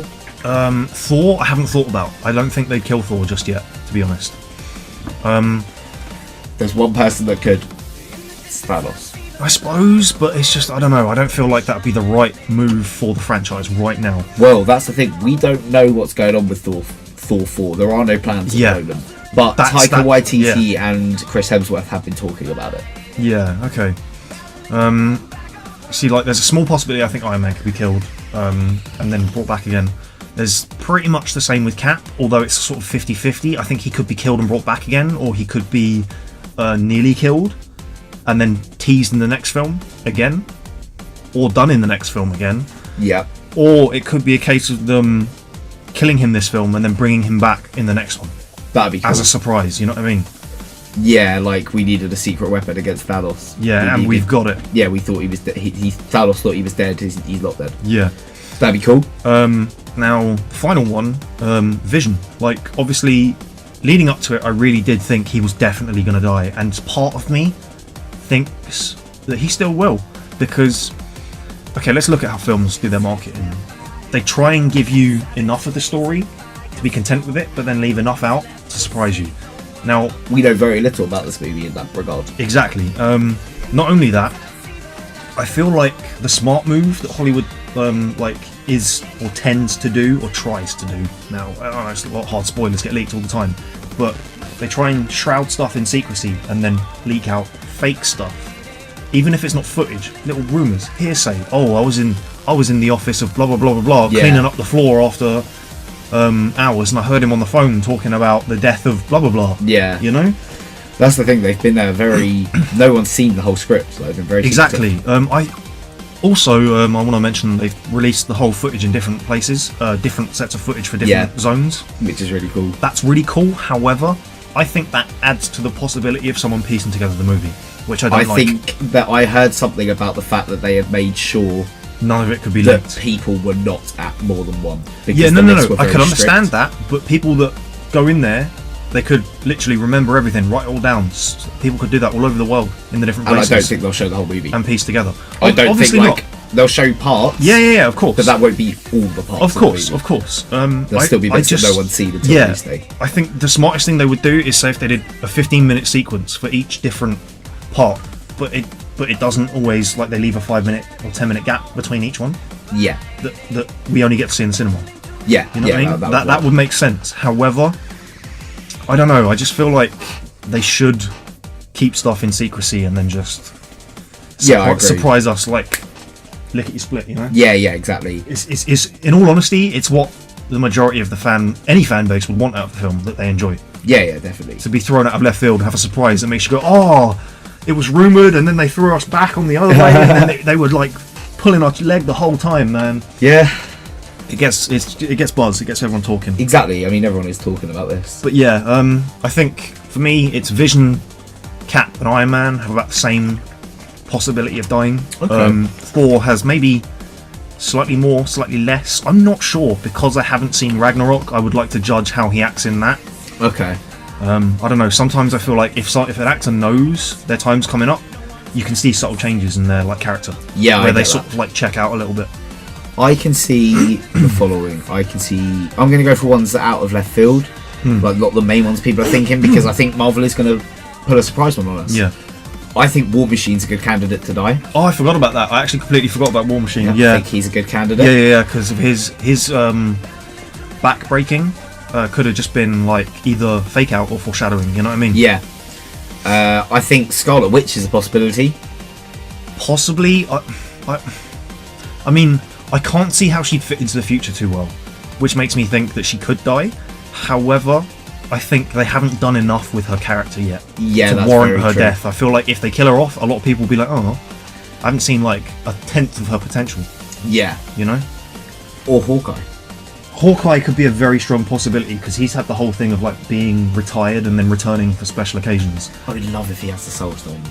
Thor, I haven't thought about. I don't think they'd kill Thor just yet, to be honest. There's one person that could. It's Thanos. I suppose, but it's just, I don't know. I don't feel like that would be the right move for the franchise right now. Well, that's the thing. We don't know what's going on with Thor 4. There are no plans at the moment. But Taika Waititi and Chris Hemsworth have been talking about it. Yeah, okay. See, like, there's a small possibility I think Iron Man could be killed, and then brought back again. There's pretty much the same with Cap, although it's sort of 50-50. I think he could be killed and brought back again, or he could be nearly killed and then teased in the next film again, or done in the next film again. Yeah. Or it could be a case of them killing him this film and then bringing him back in the next one. That'd be cool. As a surprise, you know what I mean? Yeah, like we needed a secret weapon against Thanos. Yeah, and we've got it. Yeah, we thought he was dead. Thanos thought he was dead. He's not dead. Yeah. That'd be cool. Now, final one, Vision. Like, obviously, leading up to it, I really did think he was definitely going to die. And part of me thinks that he still will. Because, okay, let's look at how films do their marketing. They try and give you enough of the story to be content with it, but then leave enough out to surprise you. Now, we know very little about this movie in that regard. Exactly. Not only that, I feel like the smart move that Hollywood is or tends to do or tries to do. Now, I don't know, it's a lot of hard spoilers get leaked all the time, but they try and shroud stuff in secrecy and then leak out fake stuff, even if it's not footage, little rumours, hearsay. Oh, I was in the office of blah blah blah blah blah, cleaning up the floor after hours, and I heard him on the phone talking about the death of blah blah blah. Yeah, you know, that's the thing. They've been there very. No one's seen the whole script, so they've been very exactly. I want to mention they've released the whole footage in different places, different sets of footage for different zones, which is really cool. That's really cool. However, I think that adds to the possibility of someone piecing together the movie, which I don't like. I think that I heard something about the fact that they have made sure none of it could be that leaked. People were not at more than one. Yeah, no. I can understand that, but people that go in there they could literally remember everything, write it all down. People could do that all over the world in the different And I places. don't think they'll show the whole movie. And piece together. I don't Obviously think like not. they'll show parts. Yeah, of course. But that won't be all the parts. Of course. There'll still be bits that no one's seen until release day. I think the smartest thing they would do is say if they did a 15-minute sequence for each different part, but it doesn't always, like, they leave a 5-minute or 10-minute gap between each one. Yeah. That we only get to see in the cinema. Yeah. You know what I mean? That would make sense. However, I don't know. I just feel like they should keep stuff in secrecy and then just I agree. surprise us, like lickety split. You know? Yeah, exactly. It's in all honesty, it's what the majority of any fan base would want out of the film that they enjoy. Yeah, definitely. To be thrown out of left field and have a surprise that makes you go, oh, it was rumoured, and then they threw us back on the other way, and then they were like pulling our leg the whole time, man. Yeah. It gets buzz. It gets everyone talking. Exactly. I mean, everyone is talking about this. But yeah, I think for me, it's Vision, Cap, and Iron Man have about the same possibility of dying. Okay. Thor has maybe slightly more, slightly less. I'm not sure because I haven't seen Ragnarok. I would like to judge how he acts in that. Okay. I don't know. Sometimes I feel like if an actor knows their time's coming up, you can see subtle changes in their character. Yeah, where they sort of check out a little bit. I can see the following. I'm going to go for ones that are out of left field, like not the main ones people are thinking, because I think Marvel is going to put a surprise one on us. Yeah. I think War Machine's a good candidate to die. Oh, I forgot about that. I actually completely forgot about War Machine. Yeah. I think he's a good candidate. Yeah, because of his back breaking could have just been either fake out or foreshadowing. You know what I mean? Yeah. I think Scarlet Witch is a possibility. Possibly. I mean, I can't see how she'd fit into the future too well, which makes me think that she could die. However, I think they haven't done enough with her character yet to warrant her death. I feel like if they kill her off, a lot of people will be like, oh, I haven't seen a tenth of her potential. Yeah. You know? Or Hawkeye. Hawkeye could be a very strong possibility because he's had the whole thing of being retired and then returning for special occasions. I would love if he has the Soul Stone.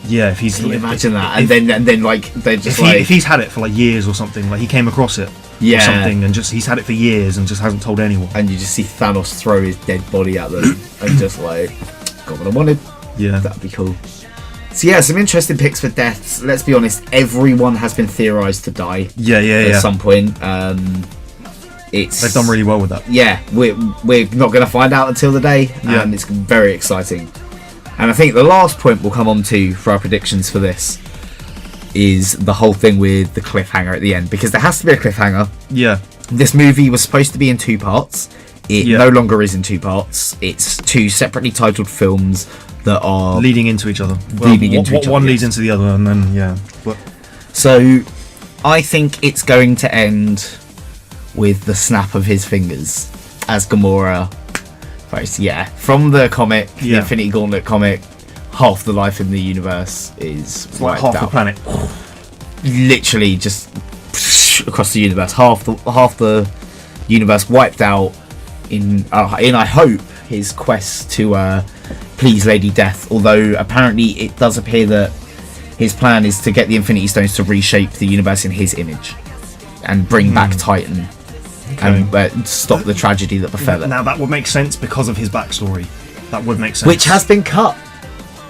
Yeah, if he's... Can you imagine that? And then they're just if he's had it for years or something, he came across it or something, and just he's had it for years and just hasn't told anyone. And you just see Thanos throw his dead body at them and just got what I wanted. Yeah. That'd be cool. So yeah, some interesting picks for deaths. Let's be honest, everyone has been theorised to die. At some point. They've done really well with that. Yeah, we're not going to find out until the day, and it's very exciting. And I think the last point we'll come on to for our predictions for this is the whole thing with the cliffhanger at the end, because there has to be a cliffhanger. Yeah. This movie was supposed to be in 2 parts. It no longer is in 2 parts. It's 2 separately titled films that are leading into each other. One leads into the other, and then So I think it's going to end with the snap of his fingers as Gamora. From the comic, the Infinity Gauntlet comic, half the life in the universe is wiped half out. the planet. Literally just across the universe. Half the universe wiped out in I hope his quest to please Lady Death. Although apparently it does appear that his plan is to get the Infinity Stones to reshape the universe in his image and bring back Titan. And stop the tragedy that befell it. Now that would make sense because of his backstory. That would make sense. Which has been cut.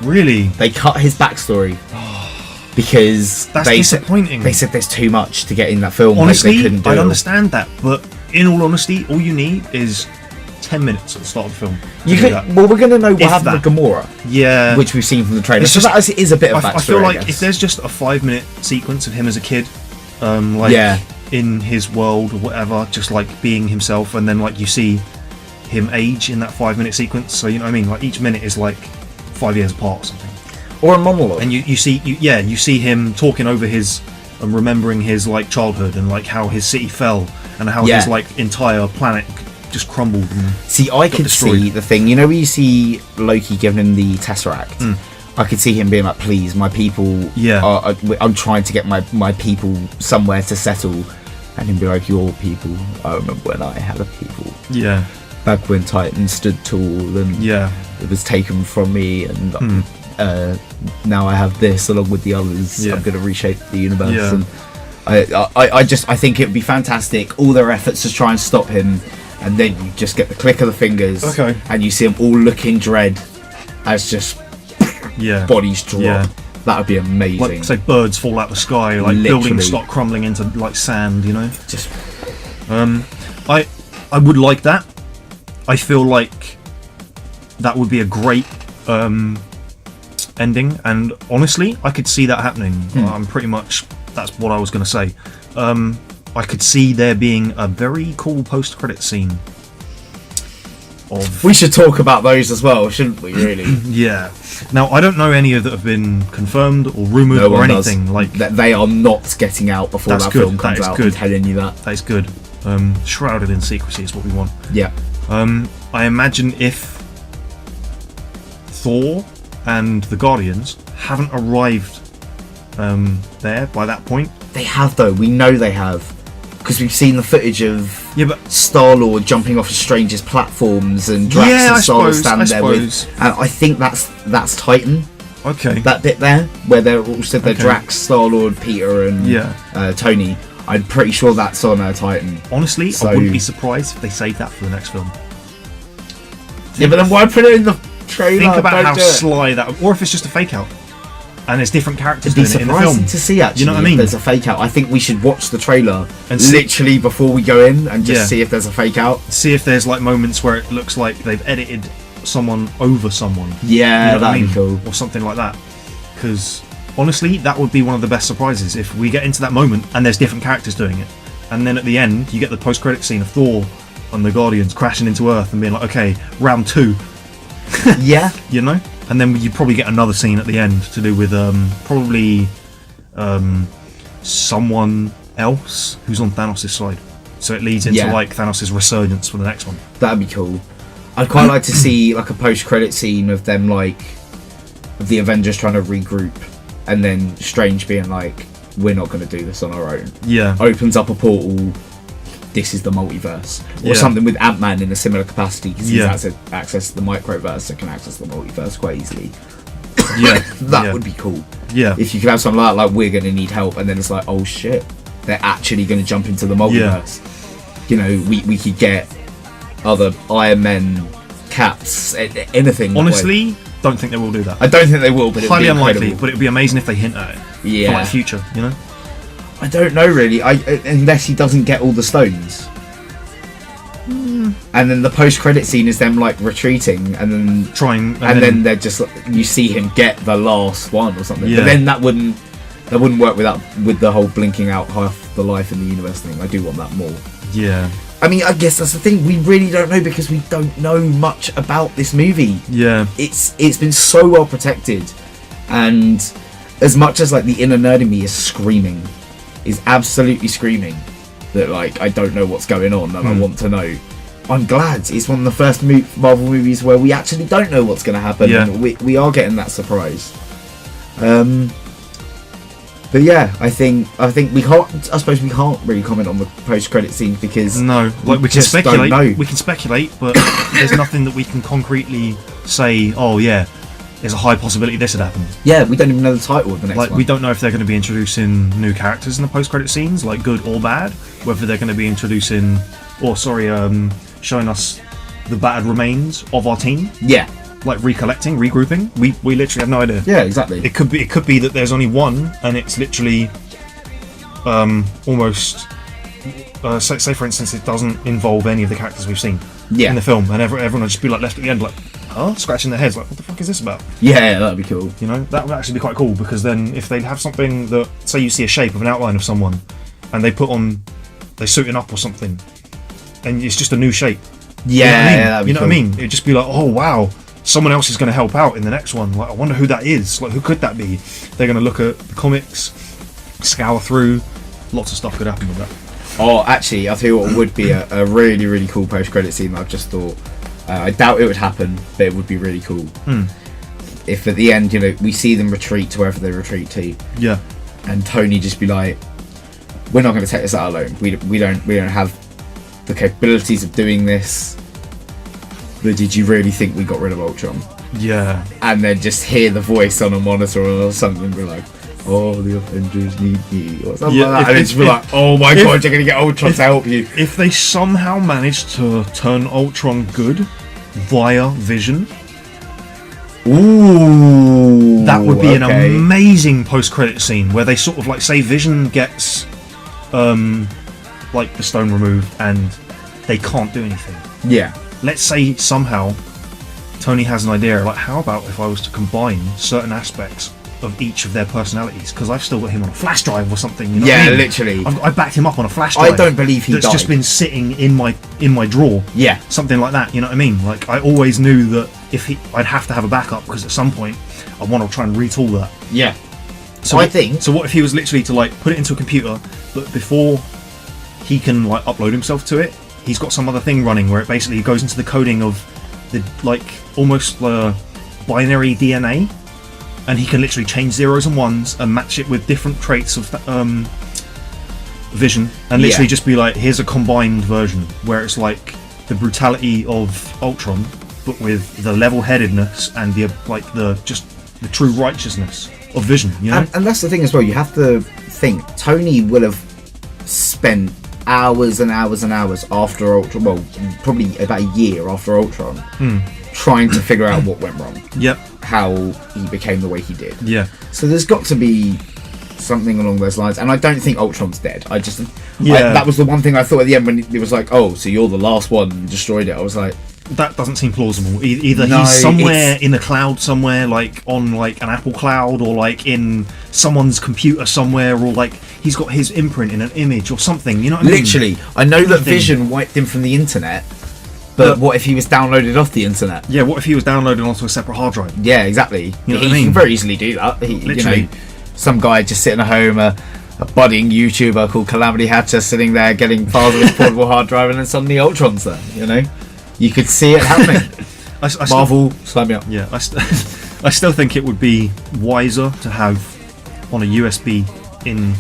Really? They cut his backstory because that's disappointing. They said there's too much to get in that film. Honestly, I understand that, but in all honesty, all you need is 10 minutes at the start of the film. We're going to know what happened with Gamora. Yeah. Which we've seen from the trailer. So that is a bit of backstory. I feel like if there's just a 5-minute sequence of him as a kid, in his world or whatever, just being himself, and then you see him age in that 5-minute sequence. So you know what I mean? Each minute is 5 years apart or something. Or a monologue. And you see him talking over his and remembering his childhood and how his city fell and how his entire planet just crumbled. And see, I could see the thing. You know, where you see Loki giving him the Tesseract. I could see him being please, my people. I'm trying to get my people somewhere to settle. And him be your people. I remember when I had a people. Yeah. Back when Titan stood tall and it was taken from me, and now I have this along with the others. I'm going to reshape the universe. And I think it would be fantastic. All their efforts to try and stop him, and then you just get the click of the fingers, and you see them all look in dread as just bodies drop. Yeah. That would be amazing. Like, say, birds fall out the sky, like buildings start crumbling into like sand, you know. Just, I would like that. I feel like that would be a great ending, and honestly, I could see that happening. I'm pretty much, that's what I was going to say. I could see there being a very cool post-credit scene. We should talk about those as well, shouldn't we? Really? Yeah. Now, I don't know any of that have been confirmed or rumored or anything. Like they are not getting out before that film comes out. I'm telling you that. That is good. Shrouded in secrecy is what we want. Yeah. I imagine if Thor and the Guardians haven't arrived there by that point. They have, though. We know they have. Because we've seen the footage of Star-Lord jumping off of strangest platforms and Drax and Star-Lord stand there with. And I think that's Titan. Okay. That bit there, where they're all stood there, Drax, Star-Lord, Peter and Tony. I'm pretty sure that's on Titan. Honestly, I wouldn't be surprised if they save that for the next film. Yeah, but then why put it in the trailer? Think about how sly that... Or if it's just a fake-out. And there's different characters in the film. It'd be surprising to see, actually, you know what I mean? If there's a fake-out. I think we should watch the trailer and literally before we go in and just see if there's a fake-out. See if there's like moments where it looks like they've edited someone over someone. Yeah, you know that'd be cool. Or something like that. Because honestly, that would be one of the best surprises if we get into that moment and there's different characters doing it. And then at the end, you get the post-credit scene of Thor and the Guardians crashing into Earth and being like, okay, round 2. Yeah. You know? And then you probably get another scene at the end to do with probably someone else who's on Thanos' side. So it leads into like Thanos' resurgence for the next one. That'd be cool. I'd quite like to see like a post-credit scene of them like the Avengers trying to regroup, and then Strange being like, "We're not going to do this on our own." Yeah. Opens up a portal. This is the multiverse, or something with Ant-Man in a similar capacity because he has access to the microverse, so can access the multiverse quite easily. Yeah, that would be cool. Yeah, if you could have something like we're going to need help, and then it's like, oh shit, they're actually going to jump into the multiverse. You know, we could get other Iron Men, Caps, anything. Honestly, don't think they will do that. I don't think they will, but highly unlikely. But it would be amazing if they hint at it. Yeah, for like future, you know. I don't know really. Unless he doesn't get all the stones. And then the post-credit scene is them like retreating, and then and then they're just you see him get the last one or something. But then that wouldn't work with the whole blinking out half the life in the universe thing. I do want that more. Yeah. I mean, I guess that's the thing. We really don't know because we don't know much about this movie. Yeah. It's been so well protected, and as much as like the inner nerd in me is absolutely screaming that like I don't know what's going on and I want to know. I'm glad it's one of the first Marvel movies where we actually don't know what's going to happen. Yeah. And we are getting that surprise. But yeah, I think we can't. I suppose we can't really comment on the post-credit scenes because we can speculate. We can speculate, but there's nothing that we can concretely say. Oh yeah, there's a high possibility this had happened. Yeah, we don't even know the title of the next one. We don't know if they're going to be introducing new characters in the post-credit scenes, like good or bad. Whether they're going to be introducing, showing us the battered remains of our team. Yeah. Like regrouping. We literally have no idea. Yeah, exactly. It could be that there's only one, and it's literally almost. Say for instance, it doesn't involve any of the characters we've seen in the film, and everyone would just be like left at the end, like, huh, scratching their heads, like, what the fuck is this about? Yeah, that'd be cool. You know, that would actually be quite cool because then if they have something that, say, you see a shape of an outline of someone, and they suiting up or something, and it's just a new shape. Yeah, you know what I mean? It'd just be like, oh wow. Someone else is going to help out in the next one. Like, I wonder who that is. Like, who could that be? They're going to look at the comics, scour through. Lots of stuff could happen with that. Oh, actually, I tell you what would be a really, really cool post-credit scene that I've just thought. I doubt it would happen, but it would be really cool. If at the end, we see them retreat to wherever they retreat to. Yeah. And Tony just be like, we're not going to take this out alone. We don't have the capabilities of doing this. But did you really think we got rid of Ultron? Yeah. And then just hear the voice on a monitor or something and be like, "Oh, the Avengers need me," or something Yeah, like that, and it's like, "Oh my god, you're gonna get Ultron to help you." If they somehow manage to turn Ultron good via Vision, Ooh, that would be an amazing post-credit scene where they sort of like say Vision gets like the stone removed and they can't do anything. Yeah. Let's say somehow Tony has an idea, like, how about if I was to combine certain aspects of each of their personalities? Because I've still got him on a flash drive or something. You know what I mean? Literally. I backed him up on a flash drive. I don't believe he that's died. just been sitting in my drawer. Yeah. Something like that. You know what I mean? Like, I always knew that I'd have to have a backup because at some point I want to try and retool that. Yeah. So what if he was literally to like put it into a computer, but before he can like upload himself to it, he's got some other thing running where it basically goes into the coding of the like almost binary DNA, and he can literally change zeros and ones and match it with different traits of Vision, and literally just be like, here's a combined version where it's like the brutality of Ultron, but with the level-headedness and the true righteousness of Vision. You know, and that's the thing as well. You have to think Tony will have spent hours and hours and hours after Ultron, well, probably about a year after Ultron, trying to figure out what went wrong. Yep. How he became the way he did. Yeah. So there's got to be something along those lines, and I don't think Ultron's dead. That was the one thing I thought at the end when it was like, oh, so you're the last one and destroyed it. I was like, that doesn't seem plausible. Either he's somewhere in a cloud somewhere, like on like an Apple cloud, or like in someone's computer somewhere, or like he's got his imprint in an image or something. You know what I mean? Literally, I know that Vision wiped him from the internet, but what if he was downloaded off the internet? Yeah, what if he was downloaded onto a separate hard drive? Yeah, exactly. You know what I He mean? can very easily do that. Literally. Some guy just sitting at home, a budding YouTuber called Calamity Hatcher sitting there getting files of his portable hard drive, and then suddenly Ultron's there. You know, you could see it happening. Marvel, sign me up. Yeah, I still think it would be wiser to have on a USB in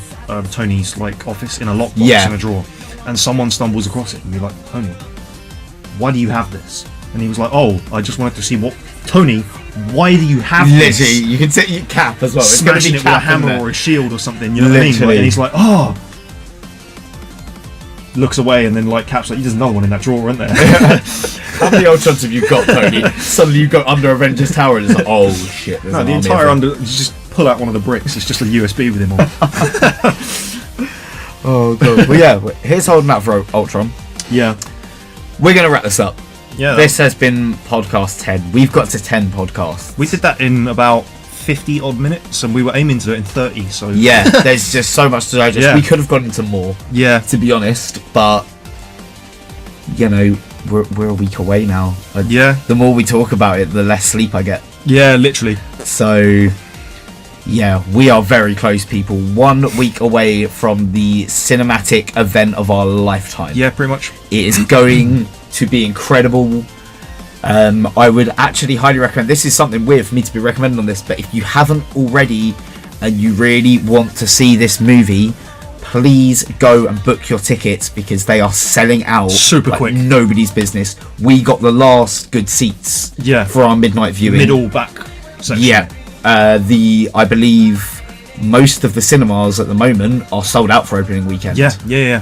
Tony's like office in a lockbox in a drawer, and someone stumbles across it and be like, Tony, why do you have this? And he was like, oh, I just wanted to see what Tony. Why do you have Literally, this? you can set your Cap as well. It's Smashing it with a hammer or a shield or something. You know what I mean? Like, and he's like, oh. Looks away, and then like Cap's like, there's another one in that drawer, isn't there? How many Ultrons have you got, Tony? Suddenly you go under Avengers Tower and it's like, oh shit. No, the entire you just pull out one of the bricks. It's just a USB with him on. Oh god. Well, yeah. Here's holding out for Ultron. Yeah. We're gonna wrap this up. Yeah. This has been podcast 10. We've got to 10 podcasts. We did that in about 50 odd minutes, and we were aiming to do it in 30. So yeah, there's just so much to digest. Yeah. We could have gone into more. Yeah. To be honest, but you know, we're a week away now. Yeah. The more we talk about it, the less sleep I get. Yeah, literally. So yeah, we are very close, people. 1 week away from the cinematic event of our lifetime. Yeah, pretty much. It is going to be incredible. I would actually highly recommend, this is something weird for me to be recommending on this, but if you haven't already and you really want to see this movie, please go and book your tickets, because they are selling out super quick. Nobody's business. We got the last good seats for our midnight viewing. Middle back section. Yeah. I believe most of the cinemas at the moment are sold out for opening weekend. Yeah.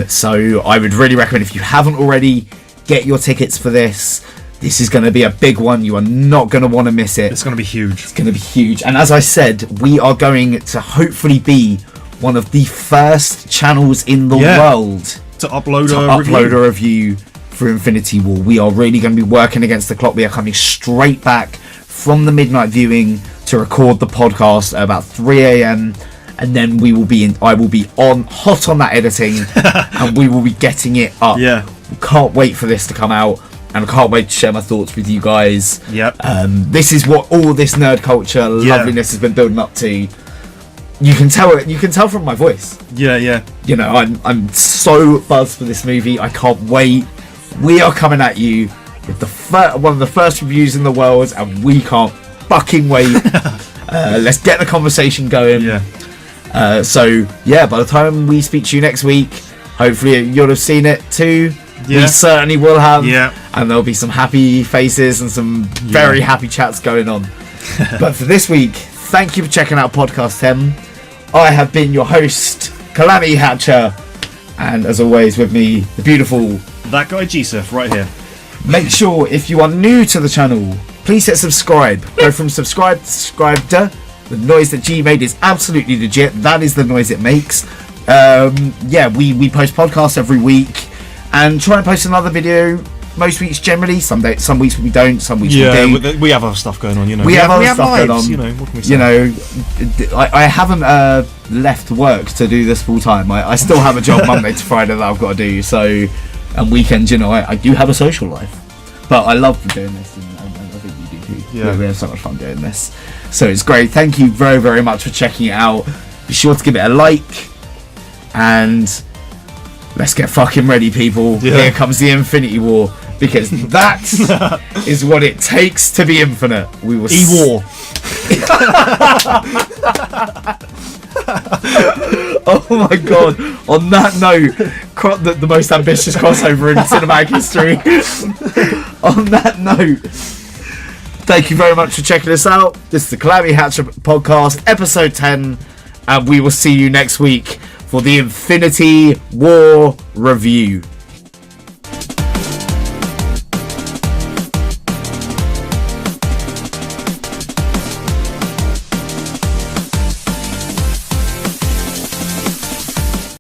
So I would really recommend, if you haven't already, get your tickets for this. This is going to be a big one. You are not going to want to miss it. It's going to be huge. It's going to be huge. And as I said, we are going to hopefully be one of the first channels in the world to upload a review for Infinity War. We are really going to be working against the clock. We are coming straight back from the midnight viewing to record the podcast at about 3 a.m. and then I will be hot on that editing and we will be getting it up. Yeah. Can't wait for this to come out, and I can't wait to share my thoughts with you guys. Yep. This is what all this nerd culture loveliness has been building up to. You can tell from my voice. Yeah. You know, I'm so buzzed for this movie. I can't wait. We are coming at you with one of the first reviews in the world, and we can't fucking wait. Let's get the conversation going. Yeah. So yeah, by the time we speak to you next week, hopefully you'll have seen it too. Yeah. We certainly will have. Yeah. And there'll be some happy faces and some very happy chats going on. But for this week, thank you for checking out Podcast 10. I have been your host, Calamity Hatcher, and as always with me, the beautiful... That guy Gsef right here. Make sure, if you are new to the channel, please hit subscribe. Go from subscribe to subscribed. The noise that G made is absolutely legit. That is the noise it makes. We post podcasts every week and try and post another video most weeks generally. Some weeks we don't, some weeks we do. We have other stuff going on, you know. We have other stuff lives, going on. You know, what can we say? I haven't left work to do this full time. I still have a job Monday to Friday that I've got to do. So, and weekends, I do have a social life. But I love doing this, and I think you do too. Yeah. We have so much fun doing this. So it's great. Thank you very, very much for checking it out. Be sure to give it a like. And let's get fucking ready, people. Yeah. Here comes the Infinity War. Because that is what it takes to be infinite. We will E-War. Oh my god. On that note, the most ambitious crossover in cinematic history. On that note, thank you very much for checking us out. This is the Calamity Hatcher podcast, episode 10. And we will see you next week for the Infinity War review.